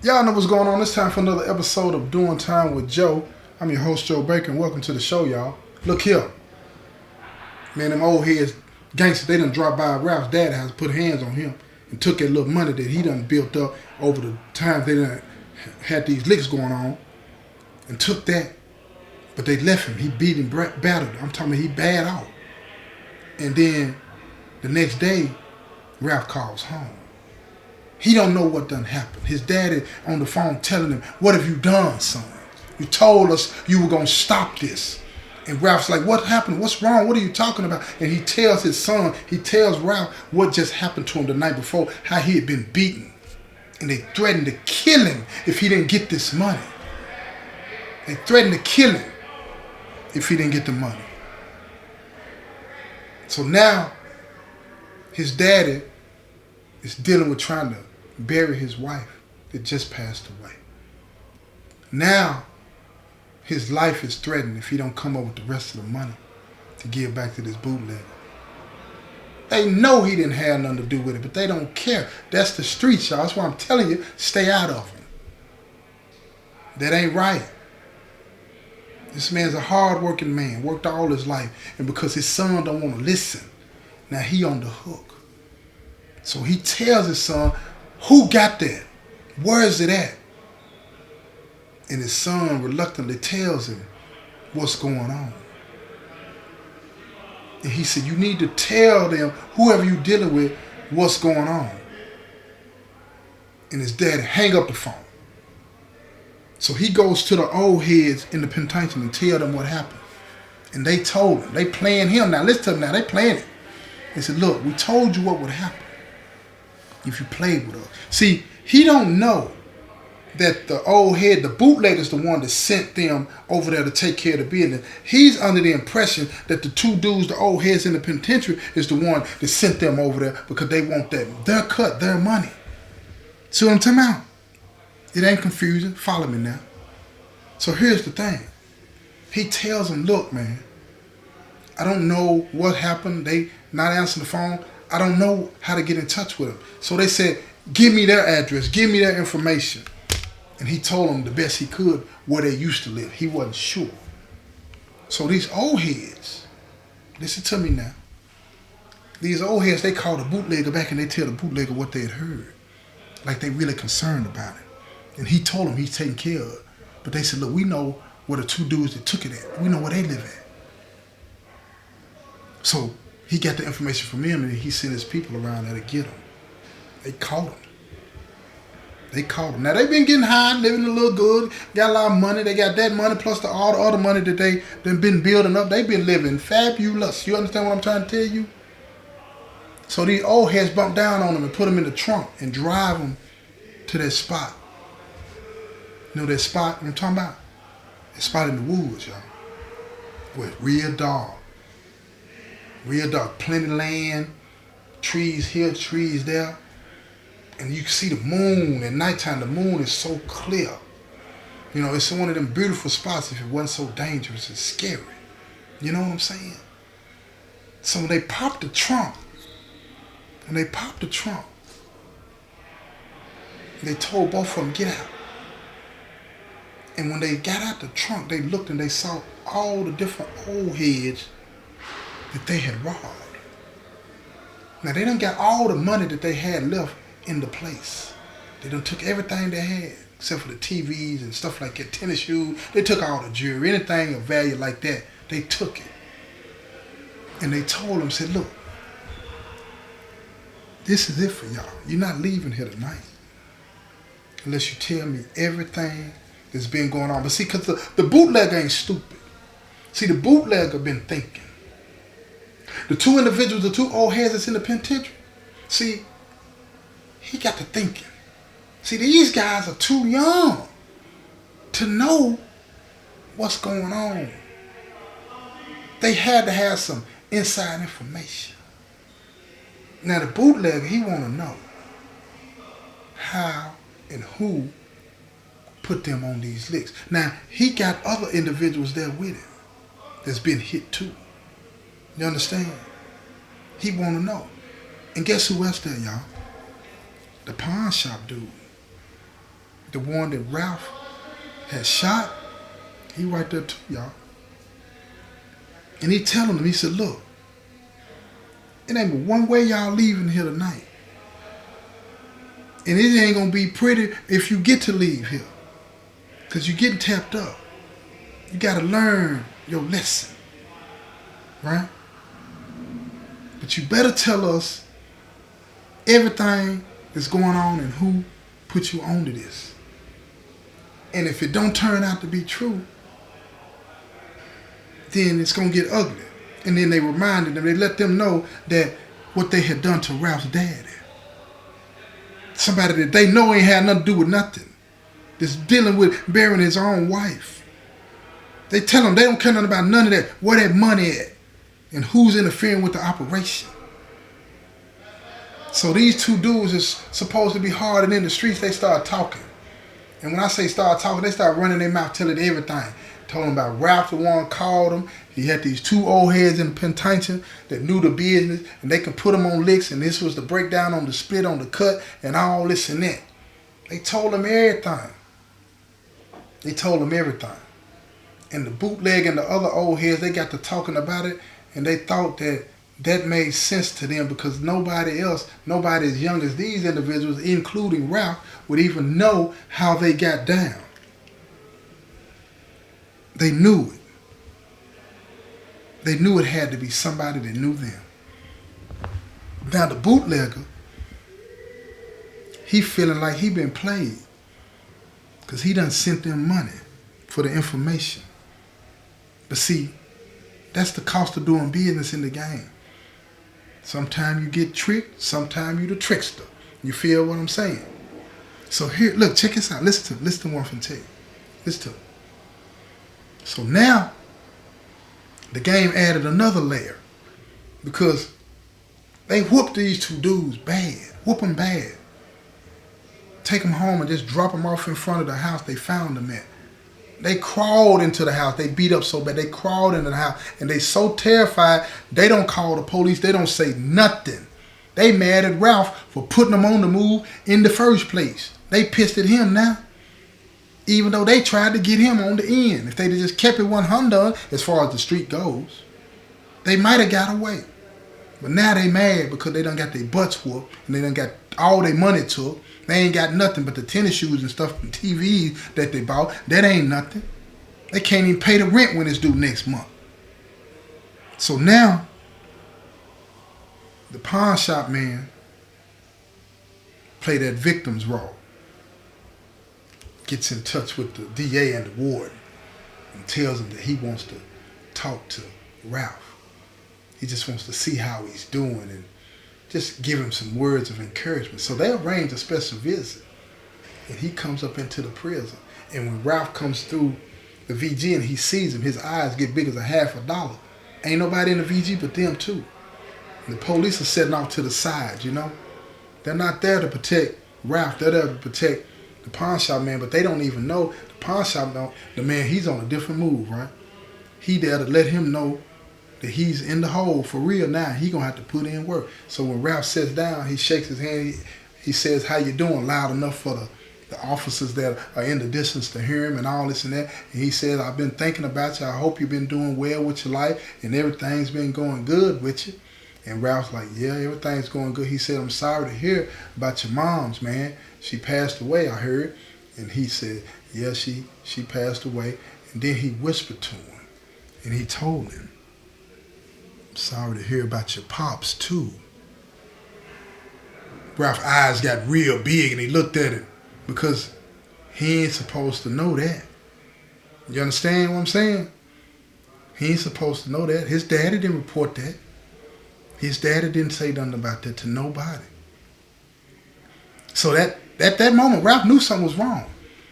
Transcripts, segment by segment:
Y'all know what's going on. It's time for another episode of Doing Time with Joe. I'm your host, Joe Baker, and welcome to the show, y'all. Look here. Man, them old heads, gangsters, they done dropped by Ralph's dad's house, put hands on him, and took that little money that he done built up over the time they done had these licks going on, and took that, but they left him. He beat him, battered him. I'm talking about he bad out. And then the next day, Ralph calls home. He don't know what done happened. His daddy on the phone telling him, "What have you done, son? You told us you were going to stop this." And Ralph's like, "What happened? What's wrong? What are you talking about?" And he tells his son, he tells Ralph what just happened to him the night before, how he had been beaten. And they threatened to kill him if he didn't get this money. They threatened to kill him if he didn't get the money. So now his daddy is dealing with trying to bury his wife that just passed away. Now his life is threatened if he don't come up with the rest of the money to give back to this bootlegger. They know he didn't have nothing to do with it, but they don't care. That's the streets, y'all. That's why I'm telling you, stay out of them. That ain't right. This man's a hard-working man, worked all his life, and because his son don't want to listen, now he on the hook. So he tells his son, "Who got that? Where is it at?" And his son reluctantly tells him what's going on. And he said, "You need to tell them, whoever you're dealing with, what's going on." And his daddy hang up the phone. So he goes to the old heads in the penitentiary and tell them what happened. And they told him, they playing him now. Listen to them now, they playing it. They said, "Look, we told you what would happen if you played with us." See, he don't know that the old head, the bootlegger's the one that sent them over there to take care of the business. He's under the impression that the two dudes, the old heads in the penitentiary, is the one that sent them over there because they want their cut, their money. See what I'm talking about? It ain't confusing. Follow me now. So here's the thing. He tells them, "Look, man, I don't know what happened. They not answering the phone. I don't know how to get in touch with them." So they said, "Give me their address. Give me their information." And he told them the best he could where they used to live. He wasn't sure. So these old heads, listen to me now. These old heads, they call the bootlegger back and they tell the bootlegger what they had heard. Like they really concerned about it. And he told them he's taking care of it. But they said, "Look, we know where the two dudes that took it at. We know where they live at." So he got the information from him and he sent his people around there to get him. They caught him. Now they've been getting high, living a little good, got a lot of money. They got that money plus all the other money that they've been building up. They've been living fabulous. You understand what I'm trying to tell you? So these old heads bump down on them and put them in the trunk and drive them to that spot. You know that spot I'm talking about? That spot in the woods, y'all. Where it's real dark. Real dark. Plenty of land. Trees here, trees there. And you can see the moon. At nighttime, the moon is so clear. You know, it's one of them beautiful spots if it wasn't so dangerous and scary. You know what I'm saying? So when they popped the trunk, they told both of them, "Get out." And when they got out the trunk, they looked and they saw all the different old heads that they had robbed. Now they done got all the money that they had left in the place. They done took everything they had, except for the TVs and stuff like that, tennis shoes. They took all the jewelry, anything of value like that, they took it. And they told them, said, "Look, this is it for y'all. You're not leaving here tonight unless you tell me everything that's been going on." But see, because the bootlegger ain't stupid. See, the bootlegger been thinking. The two individuals, the two old heads that's in the penitentiary, see, he got to thinking. See, these guys are too young to know what's going on. They had to have some inside information. Now the bootlegger, he want to know how and who put them on these licks. Now he got other individuals there with him that's been hit too. You understand? He want to know. And guess who else there, y'all? The pawn shop dude. the one that Ralph had shot, he right there too, y'all. And he telling them, he said, look, it ain't but one way y'all leaving here tonight. And it ain't going to be pretty if you get to leave here. Because you're getting tapped up. You got to learn your lesson. Right? But you better tell us everything that's going on and who put you onto this. And if it don't turn out to be true, then it's going to get ugly. And then they reminded them, they let them know that what they had done to Ralph's daddy. Somebody that they know ain't had nothing to do with nothing. That's dealing with burying his own wife. They tell them they don't care nothing about none of that. Where that money at? And who's interfering with the operation. So these two dudes is supposed to be hard, and in the streets they start talking. And when I say start talking, they start running their mouth, telling everything. Told them about Ralph, the one called him. He had these two old heads in the penitentiary that knew the business, and they could put him on licks, and this was the breakdown on the split, on the cut, and all this and that. They told him everything. They told him everything. And the bootleg and the other old heads, they got to talking about it, and they thought that that made sense to them because nobody else, nobody as young as these individuals, including Ralph, would even know how they got down. They knew it. They knew it had to be somebody that knew them. Now the bootlegger, he feeling like he been played because he done sent them money for the information. But see, that's the cost of doing business in the game. Sometimes you get tricked, sometimes you the trickster. You feel what I'm saying? So here, look, check this out. Listen to what I'm finna tell you. Listen to it. So now, the game added another layer because they whooped these two dudes bad. Whoop them bad. Take them home and just drop them off in front of the house they found them at. They crawled into the house. They beat up so bad. They crawled into the house. And they so terrified, they don't call the police. They don't say nothing. They mad at Ralph for putting them on the move in the first place. They pissed at him now. Even though they tried to get him on the end. If they'd have just kept it 100 as far as the street goes, they might have got away. But now they mad because they done got their butts whooped and they done got all their money took. They ain't got nothing but the tennis shoes and stuff and TVs that they bought. That ain't nothing. They can't even pay the rent when it's due next month. So now, the pawn shop man play that victim's role. Gets in touch with the DA and the warden and tells him that he wants to talk to Ralph. He just wants to see how he's doing and just give him some words of encouragement. So they arrange a special visit. And he comes up into the prison. And when Ralph comes through the VG and he sees him, his eyes get big as $50. Ain't nobody in the VG but them two. And the police are sitting off to the side, you know. They're not there to protect Ralph. They're there to protect the pawn shop man, but they don't even know. The pawn shop, the man, he's on a different move, right? He there to let him know that he's in the hole for real now. He gonna have to put in work. So when Ralph sits down, he shakes his hand. He says, "How you doing?" loud enough for the officers that are in the distance to hear him and all this and that. And he says, "I've been thinking about you. I hope you've been doing well with your life and everything's been going good with you." And Ralph's like, "Yeah, everything's going good." He said, "I'm sorry to hear about your mom's, man. She passed away, I heard." And he said, "Yeah, she passed away." And then he whispered to him and he told him, "I'm sorry to hear about your pops too." Ralph's eyes got real big and he looked at him because he ain't supposed to know that. You understand what I'm saying? He ain't supposed to know that. His daddy didn't report that. His daddy didn't say nothing about that to nobody. So at that moment, Ralph knew something was wrong.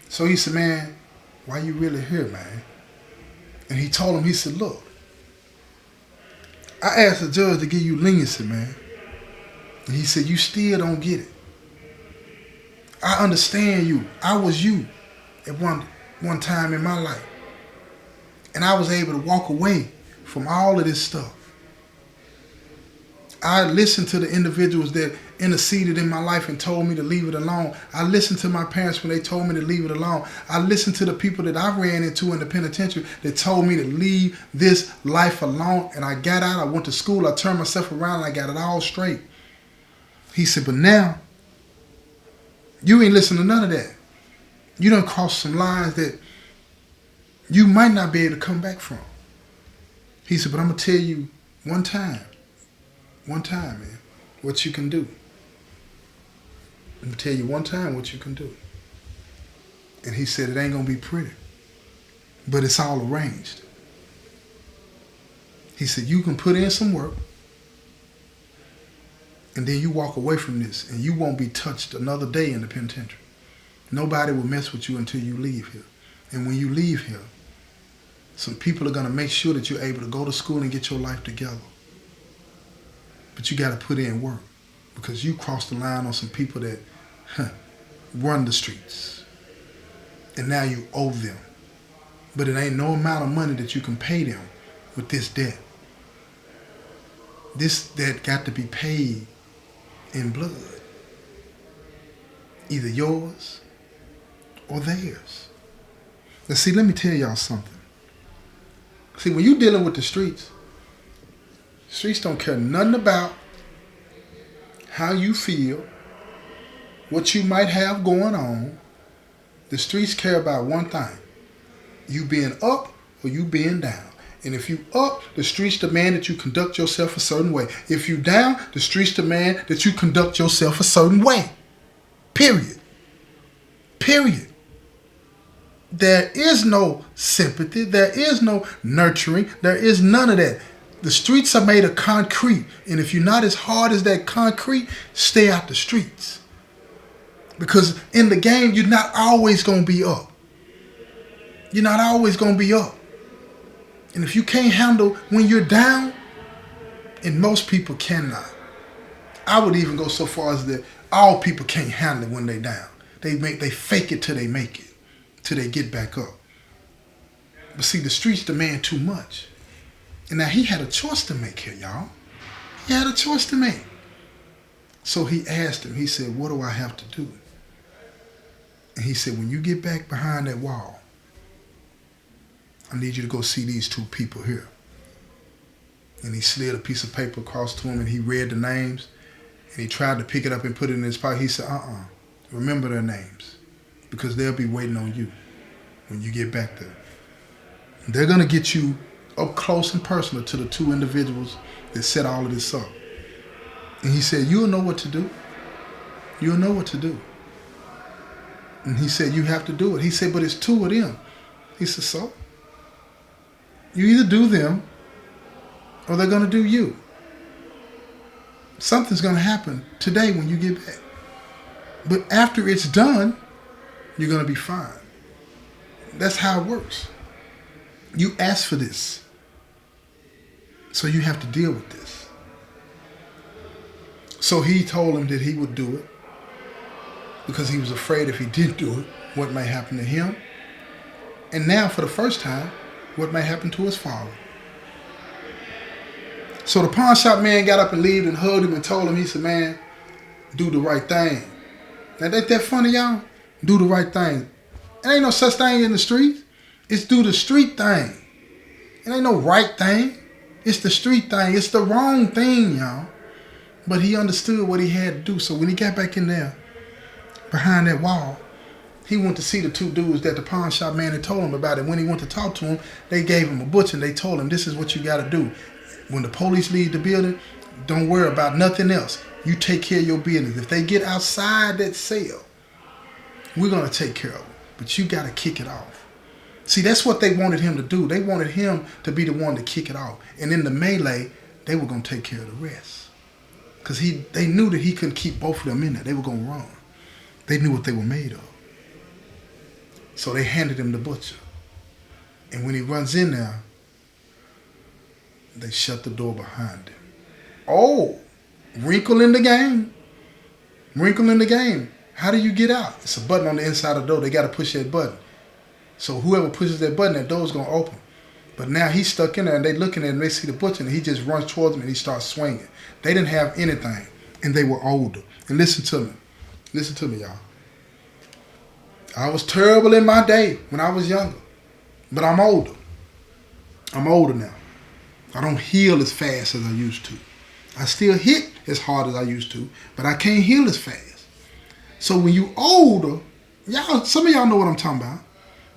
So he said, "Man, why you really here, man?" And he told him, he said, "Look, I asked the judge to give you leniency, man." And he said, "You still don't get it. I understand you. I was you at one time in my life. And I was able to walk away from all of this stuff. I listened to the individuals that interceded in my life and told me to leave it alone. I listened to my parents when they told me to leave it alone. I listened to the people that I ran into in the penitentiary that told me to leave this life alone. And I got out, I went to school, I turned myself around, and I got it all straight. He said, but now, you ain't listening to none of that. You done crossed some lines that you might not be able to come back from. He said, but I'm going to tell you one time, man, what you can do. I'm going to tell you one time what you can do. And he said, it ain't going to be pretty, but it's all arranged. He said, you can put in some work, and then you walk away from this, and you won't be touched another day in the penitentiary. Nobody will mess with you until you leave here. And when you leave here, some people are going to make sure that you're able to go to school and get your life together. But you got to put in work, because you crossed the line on some people that run the streets. And now you owe them. But it ain't no amount of money that you can pay them with this debt. This debt got to be paid in blood. Either yours or theirs. Now see, let me tell y'all something. See, when you're dealing with the streets don't care nothing about how you feel, what you might have going on. The streets care about one thing. You being up or you being down. And if you up, the streets demand that you conduct yourself a certain way. If you down, the streets demand that you conduct yourself a certain way. Period. Period. There is no sympathy. There is no nurturing. There is none of that. The streets are made of concrete. And if you're not as hard as that concrete, stay out the streets. Because in the game, you're not always going to be up. You're not always going to be up. And if you can't handle when you're down, and most people cannot. I would even go so far as that all people can't handle it when they're down. They fake it till they make it, till they get back up. But see, the streets demand too much. And now he had a choice to make here, y'all. He had a choice to make. So he asked him, he said, what do I have to do? And he said, when you get back behind that wall, I need you to go see these two people here. And he slid a piece of paper across to him and he read the names. And he tried to pick it up and put it in his pocket. He said, remember their names, because they'll be waiting on you when you get back there. They're going to get you up close and personal to the two individuals that set all of this up. And he said, you'll know what to do. You'll know what to do. And he said, you have to do it. He said, but it's two of them. He said, so? You either do them or they're going to do you. Something's going to happen today when you get back. But after it's done, you're going to be fine. That's how it works. You asked for this. So you have to deal with this. So he told him that he would do it because he was afraid if he didn't do it, what may happen to him. And now, for the first time, what may happen to his father. So the pawn shop man got up and left and hugged him and told him, he said, man, do the right thing. Now, ain't that funny, y'all? Do the right thing. There ain't no such thing in the street. It's do the street thing. It ain't no right thing. It's the street thing. It's the wrong thing, y'all. But he understood what he had to do. So when he got back in there, behind that wall, he went to see the two dudes that the pawn shop man had told him about it. When he went to talk to him, they gave him a butcher and they told him, this is what you got to do. When the police leave the building, don't worry about nothing else. You take care of your business. If they get outside that cell, we're going to take care of them. But you got to kick it off. See, that's what they wanted him to do. They wanted him to be the one to kick it off. And in the melee, they were going to take care of the rest. Because they knew that he couldn't keep both of them in there. They were going to run. They knew what they were made of. So they handed him the butcher. And when he runs in there, they shut the door behind him. Oh, wrinkle in the game. Wrinkle in the game. How do you get out? It's a button on the inside of the door. They got to push that button. So whoever pushes that button, that door's going to open. But now he's stuck in there and they looking at him, they see the butcher and he just runs towards him and he starts swinging. They didn't have anything. and they were older. And listen to me. Listen to me, y'all. I was terrible in my day when I was younger. But I'm older. I'm older now. I don't heal as fast as I used to. I still hit as hard as I used to, but I can't heal as fast. So when you older, y'all, some of y'all know what I'm talking about.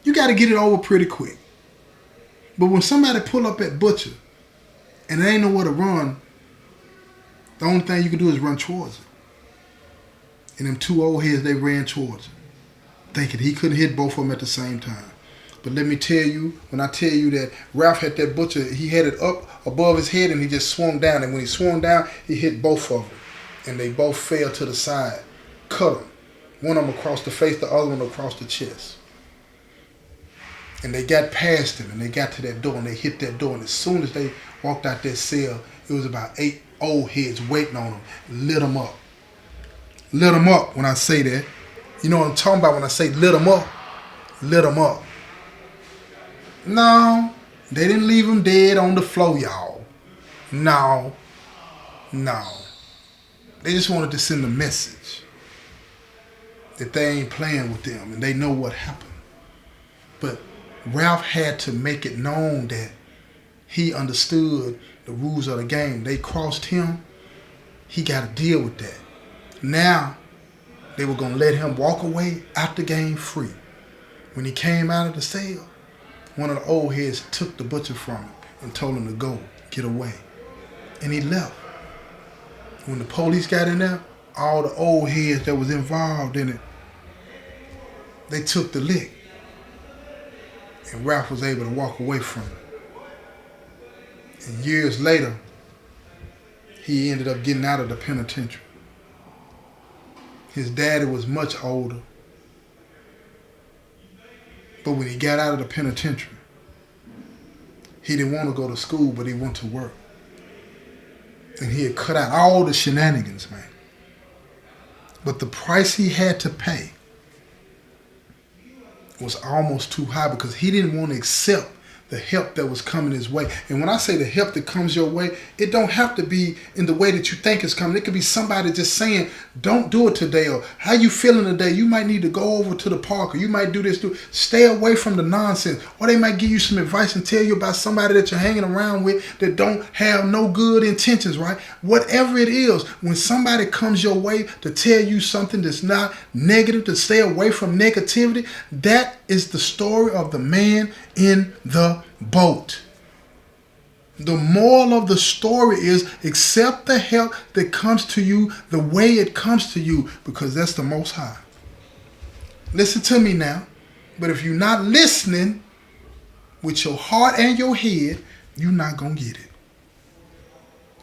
You got to get it over pretty quick. But when somebody pull up at Butcher and there ain't nowhere to run, the only thing you can do is run towards it. And them two old heads, they ran towards it, thinking he couldn't hit both of them at the same time. But let me tell you, when I tell you that Ralph had that Butcher, he had it up above his head and he just swung down. And when he swung down, he hit both of them. And they both fell to the side. Cut them. One of them across the face, the other one across the chest. And they got past him and they got to that door and they hit that door. And as soon as they walked out that cell, it was about 8 old heads waiting on them. Lit them up. Lit them up when I say that. You know what I'm talking about when I say lit them up? Lit them up. No, they didn't leave them dead on the floor, y'all. No. They just wanted to send a message that they ain't playing with them and they know what happened. But Ralph had to make it known that he understood the rules of the game. They crossed him. He got to deal with that. Now, they were going to let him walk away out the game free. When he came out of the cell, one of the old heads took the Butcher from him and told him to go, get away. And he left. When the police got in there, all the old heads that was involved in it, they took the lick. And Ralph was able to walk away from it. And years later, he ended up getting out of the penitentiary. His daddy was much older. But when he got out of the penitentiary, he didn't want to go to school, but he went to work. And he had cut out all the shenanigans, man. But the price he had to pay was almost too high because he didn't want to accept the help that was coming his way. And when I say the help that comes your way, it don't have to be in the way that you think it's coming. It could be somebody just saying, don't do it today, or how you feeling today? You might need to go over to the park, or you might do this, stay away from the nonsense. Or they might give you some advice and tell you about somebody that you're hanging around with that don't have no good intentions, right? Whatever it is, when somebody comes your way to tell you something that's not negative, to stay away from negativity, that is the story of the man in the boat. The moral of the story is accept the help that comes to you the way it comes to you, because that's the Most High. Listen to me now. But if you're not listening with your heart and your head, you're not going to get it.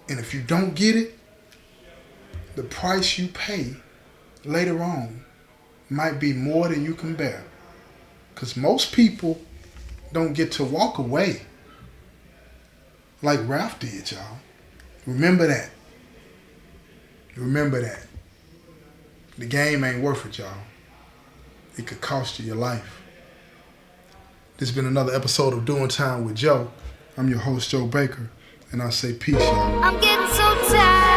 And if you don't get it, the price you pay later on might be more than you can bear. Because most people don't get to walk away like Ralph did, y'all. Remember that. Remember that. The game ain't worth it, y'all. It could cost you your life. This has been another episode of Doing Time with Joe. I'm your host, Joe Baker, and I say peace, y'all. I'm getting so tired.